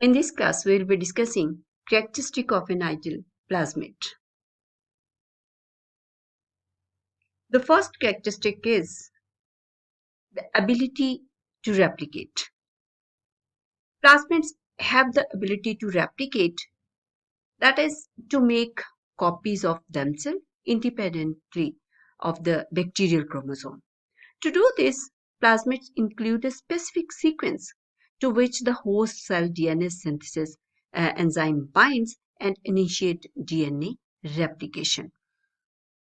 In this class, we will be discussing characteristic of an ideal plasmid. The first characteristic is the ability to replicate. Plasmids have the ability to replicate, that is, to make copies of themselves independently of the bacterial chromosome. To do this, plasmids include a specific sequence to which the host cell DNA synthesis enzyme binds and initiate DNA replication.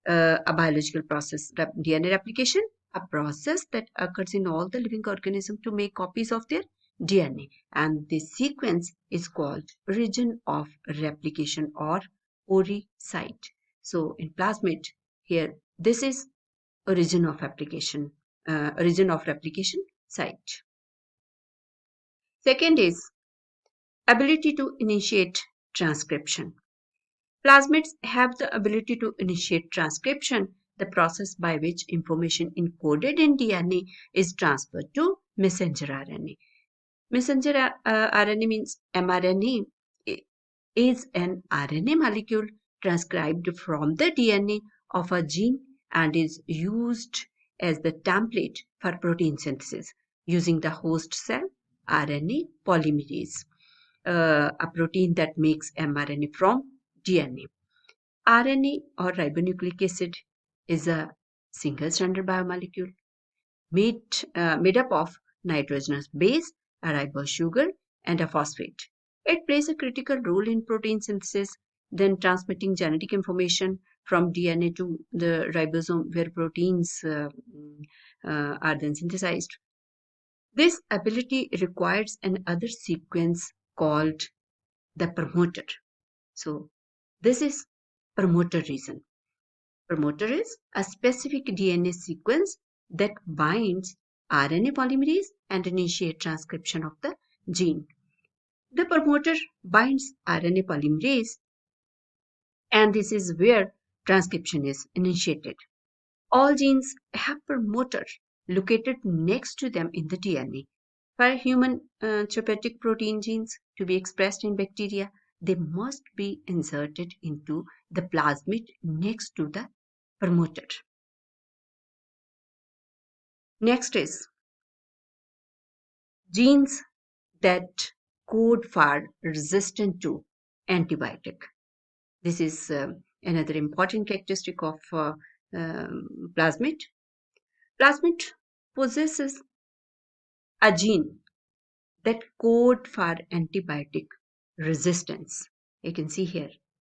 A biological process, DNA replication, a process that occurs in all the living organisms to make copies of their DNA. And this sequence is called region of replication or ORI site. So in plasmid, here, this is a region of replication site. Second is ability to initiate transcription. Plasmids have the ability to initiate transcription, the process by which information encoded in DNA is transferred to messenger RNA. Messenger RNA means mRNA is an RNA molecule transcribed from the DNA of a gene and is used as the template for protein synthesis using the host cell RNA polymerase, a protein that makes mRNA from DNA. RNA or ribonucleic acid is a single-stranded biomolecule made up of nitrogenous base, a ribose sugar, and a phosphate. It plays a critical role in protein synthesis, then transmitting genetic information from DNA to the ribosome where proteins are then synthesized. This ability requires another sequence called the promoter. So this is promoter region. Promoter is a specific DNA sequence that binds RNA polymerase and initiates transcription of the gene. The promoter binds RNA polymerase, and this is where transcription is initiated. All genes have promoter located next to them in the DNA. For human therapeutic protein genes to be expressed in bacteria, they must be inserted into the plasmid next to the promoter. Next is genes that code for resistant to antibiotic. This is another important characteristic of plasmid. Plasmid possesses a gene that code for antibiotic resistance. You can see here,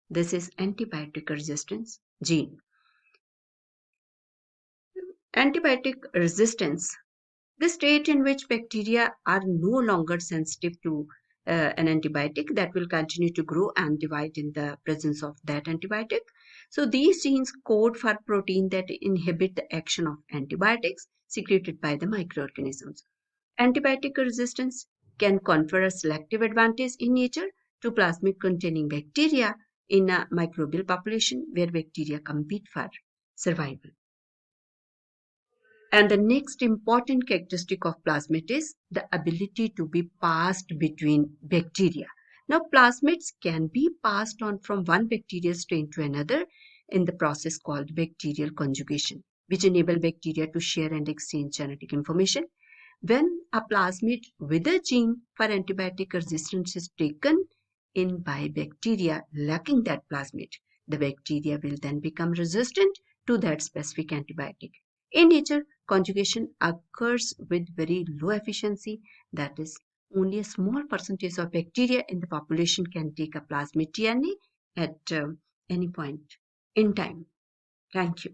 this is antibiotic resistance gene. Antibiotic resistance, the state in which bacteria are no longer sensitive to an antibiotic that will continue to grow and divide in the presence of that antibiotic. So these genes code for protein that inhibit the action of antibiotics secreted by the microorganisms. Antibiotic resistance can confer a selective advantage in nature to plasmid containing bacteria in a microbial population where bacteria compete for survival. And the next important characteristic of plasmid is the ability to be passed between bacteria. Now, plasmids can be passed on from one bacterial strain to another in the process called bacterial conjugation, which enable bacteria to share and exchange genetic information. When a plasmid with a gene for antibiotic resistance is taken in by bacteria lacking that plasmid, the bacteria will then become resistant to that specific antibiotic. In nature, conjugation occurs with very low efficiency, that is, only a small percentage of bacteria in the population can take a plasmid DNA at any point in time. Thank you.